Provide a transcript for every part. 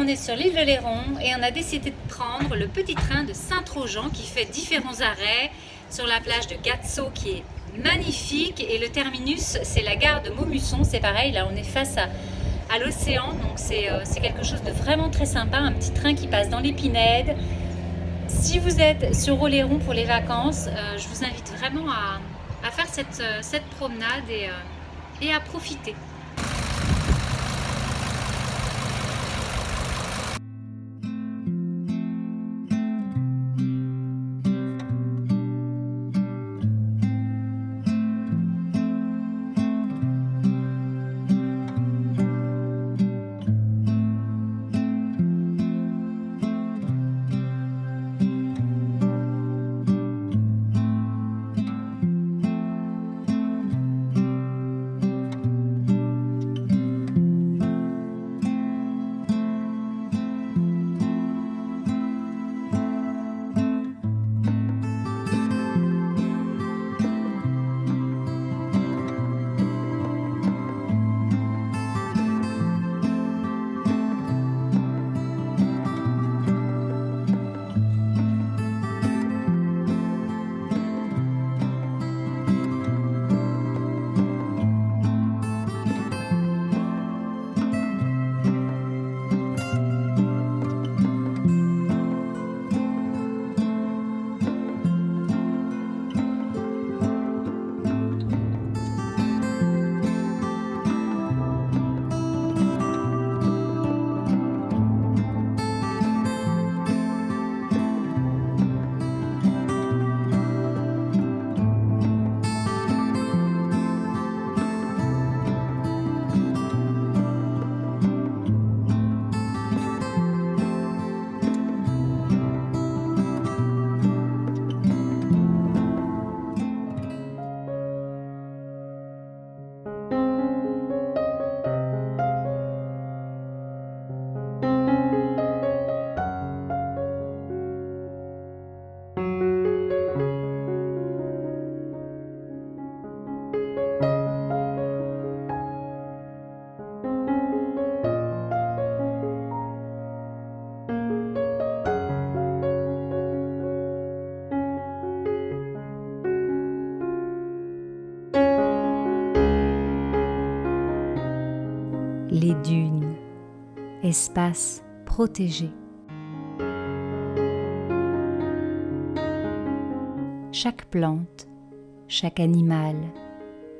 est sur l'île de Léron et on a décidé de prendre le petit train de Saint-Trojan qui fait différents arrêts sur la plage de Gatso qui est magnifique, et le terminus c'est la gare de Maumusson, c'est pareil, là on est face à l'océan, donc c'est quelque chose de vraiment très sympa, un petit train qui passe dans les Pinèdes. Si vous êtes sur Oléron pour les vacances, je vous invite vraiment à faire cette promenade et à profiter. Les dunes, espaces protégés. Chaque plante, chaque animal,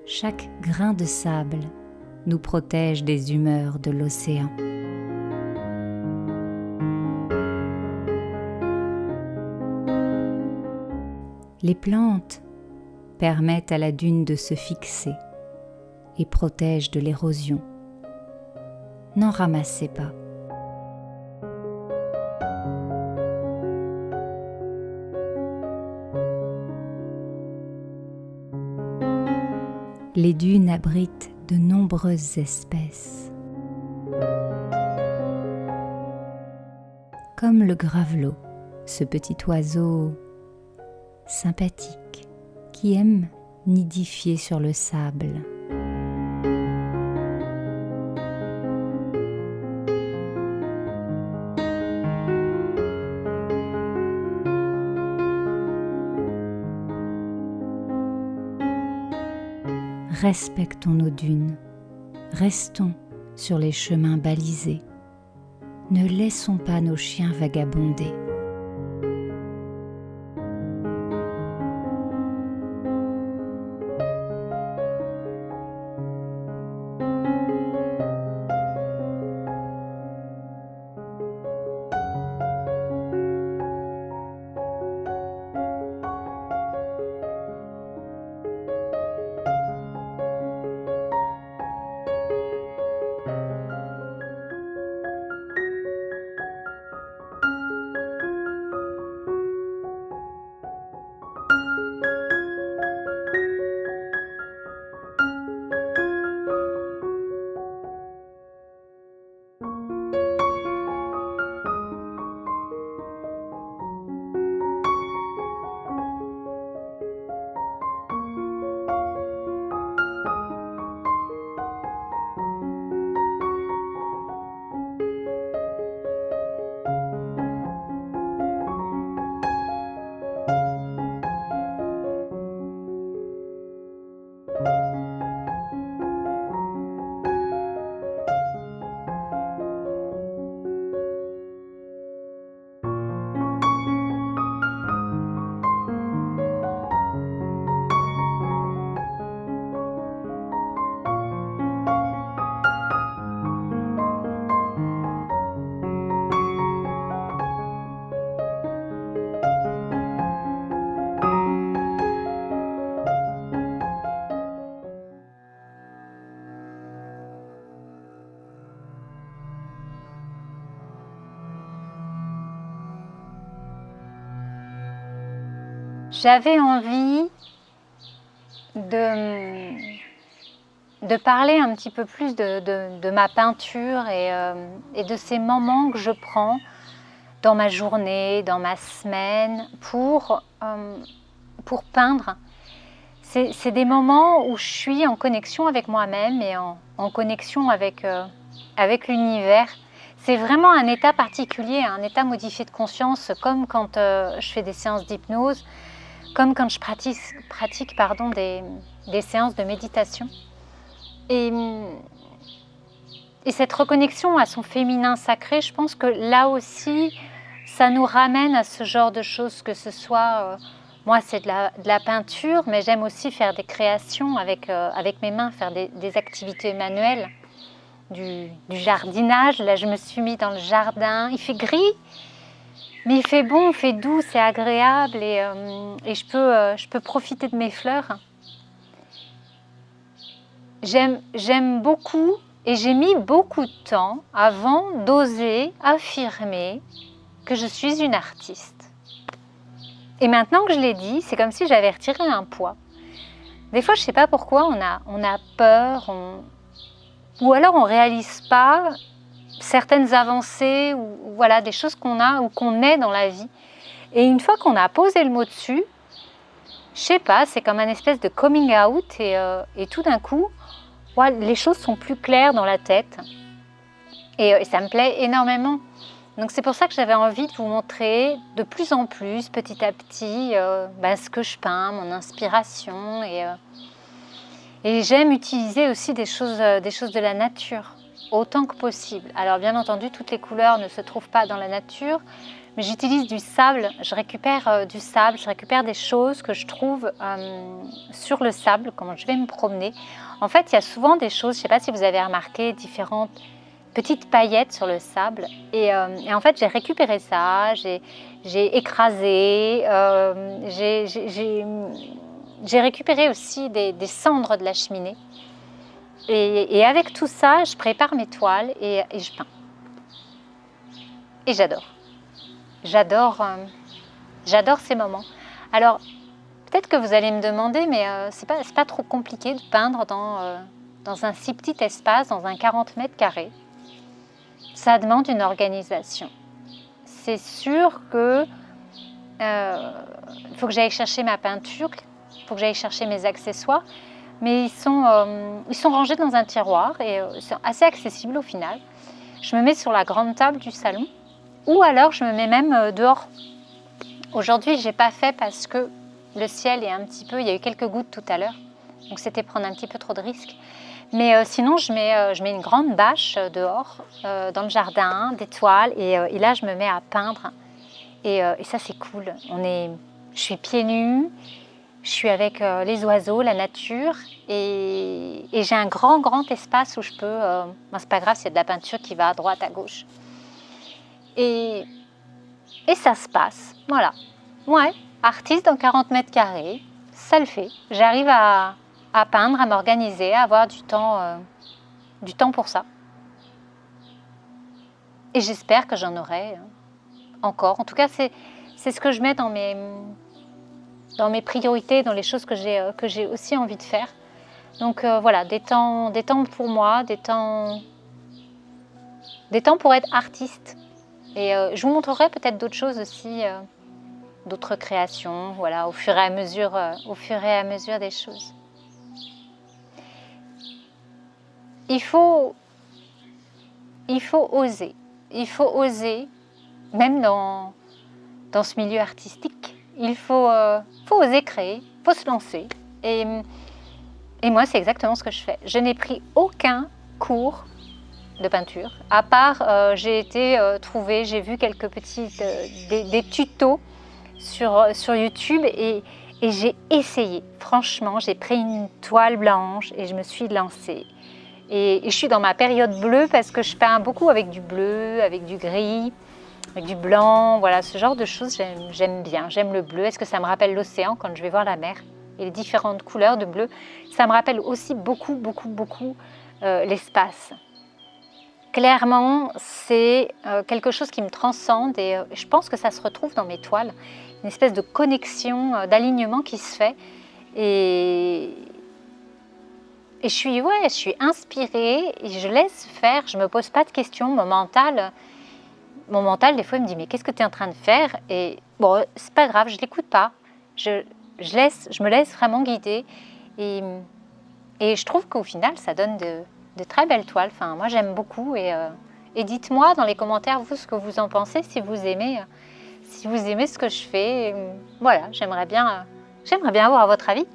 chaque grain de sable nous protège des humeurs de l'océan. Les plantes permettent à la dune de se fixer et protègent de l'érosion. N'en ramassez pas. Les dunes abritent de nombreuses espèces, comme le gravelot, ce petit oiseau sympathique qui aime nidifier sur le sable. Respectons nos dunes, restons sur les chemins balisés, ne laissons pas nos chiens vagabonder. j'avais envie de parler un petit peu plus de ma peinture et de ces moments que je prends dans ma journée, dans ma semaine pour peindre. C'est des moments où je suis en connexion avec moi-même et en connexion avec l'univers. C'est vraiment un état particulier, un état modifié de conscience, comme quand je fais des séances d'hypnose, comme quand je pratique des séances de méditation. Et cette reconnexion à son féminin sacré, je pense que là aussi, ça nous ramène à ce genre de choses, que ce soit, moi c'est de la peinture, mais j'aime aussi faire des créations avec mes mains, faire des activités manuelles, du jardinage. Là je me suis mis dans le jardin, il fait gris, mais il fait bon, il fait doux, c'est agréable et je peux profiter de mes fleurs. J'aime beaucoup et j'ai mis beaucoup de temps avant d'oser affirmer que je suis une artiste. Et maintenant que je l'ai dit, c'est comme si j'avais retiré un poids. Des fois, je ne sais pas pourquoi, on a peur, ou alors on ne réalise pas certaines avancées, ou voilà, des choses qu'on a ou qu'on est dans la vie. Et une fois qu'on a posé le mot dessus, je ne sais pas, c'est comme un espèce de coming out et tout d'un coup, voilà, les choses sont plus claires dans la tête. Et ça me plaît énormément. Donc c'est pour ça que j'avais envie de vous montrer de plus en plus, petit à petit, ce que je peins, mon inspiration. Et j'aime utiliser aussi des choses de la nature, autant que possible. Alors bien entendu, toutes les couleurs ne se trouvent pas dans la nature, mais j'utilise du sable, je récupère du sable, je récupère des choses que je trouve sur le sable quand je vais me promener. En fait, il y a souvent des choses, je ne sais pas si vous avez remarqué, différentes petites paillettes sur le sable. Et en fait, j'ai récupéré ça, j'ai écrasé, j'ai récupéré aussi des cendres de la cheminée. Et avec tout ça, je prépare mes toiles et je peins. Et j'adore. J'adore ces moments. Alors, peut-être que vous allez me demander, mais c'est pas trop compliqué de peindre dans un si petit espace, dans un 40 mètres carrés. Ça demande une organisation. C'est sûr que faut que j'aille chercher ma peinture, il faut que j'aille chercher mes accessoires, mais ils sont rangés dans un tiroir et c'est assez accessible au final. Je me mets sur la grande table du salon ou alors je me mets même dehors. Aujourd'hui, je n'ai pas fait parce que le ciel est un petit peu... Il y a eu quelques gouttes tout à l'heure, donc c'était prendre un petit peu trop de risques. Mais sinon, je mets une grande bâche dehors, dans le jardin, des toiles, et là, je me mets à peindre. Et ça, c'est cool. Je suis pieds nus, je suis avec les oiseaux, la nature, et j'ai un grand espace où je peux... c'est pas grave s'il y a de la peinture qui va à droite, à gauche. Et ça se passe, voilà. Ouais, artiste dans 40 mètres carrés, ça le fait. J'arrive à peindre, à m'organiser, à avoir du temps pour ça. Et j'espère que j'en aurai encore. En tout cas, c'est ce que je mets dans mes priorités, dans les choses que j'ai aussi envie de faire. Donc voilà, des temps pour moi, des temps pour être artiste. Et je vous montrerai peut-être d'autres choses aussi, d'autres créations, voilà, au fur et à mesure des choses. Il faut oser. Il faut oser, même dans ce milieu artistique. Il faut oser créer, il faut se lancer. Et moi, c'est exactement ce que je fais. Je n'ai pris aucun cours de peinture, à part j'ai vu quelques petites des tutos sur YouTube et j'ai essayé. Franchement, j'ai pris une toile blanche et je me suis lancée. Et je suis dans ma période bleue parce que je peins beaucoup avec du bleu, avec du gris, avec du blanc, voilà, ce genre de choses, j'aime bien. J'aime le bleu. Est-ce que ça me rappelle l'océan quand je vais voir la mer et les différentes couleurs de bleu? Ça me rappelle aussi beaucoup l'espace clairement, c'est quelque chose qui me transcende et je pense que ça se retrouve dans mes toiles. Une espèce de connexion, d'alignement qui se fait. Et je suis inspirée et je laisse faire, je ne me pose pas de questions. Mon mental, des fois, il me dit « mais qu'est-ce que tu es en train de faire ?» Et bon, c'est pas grave, je ne l'écoute pas. Je me laisse vraiment guider. Et je trouve qu'au final, ça donne de très belles toiles. Enfin, moi, j'aime beaucoup. Et dites-moi dans les commentaires, vous, ce que vous en pensez, si vous aimez ce que je fais. Voilà, j'aimerais bien avoir votre avis.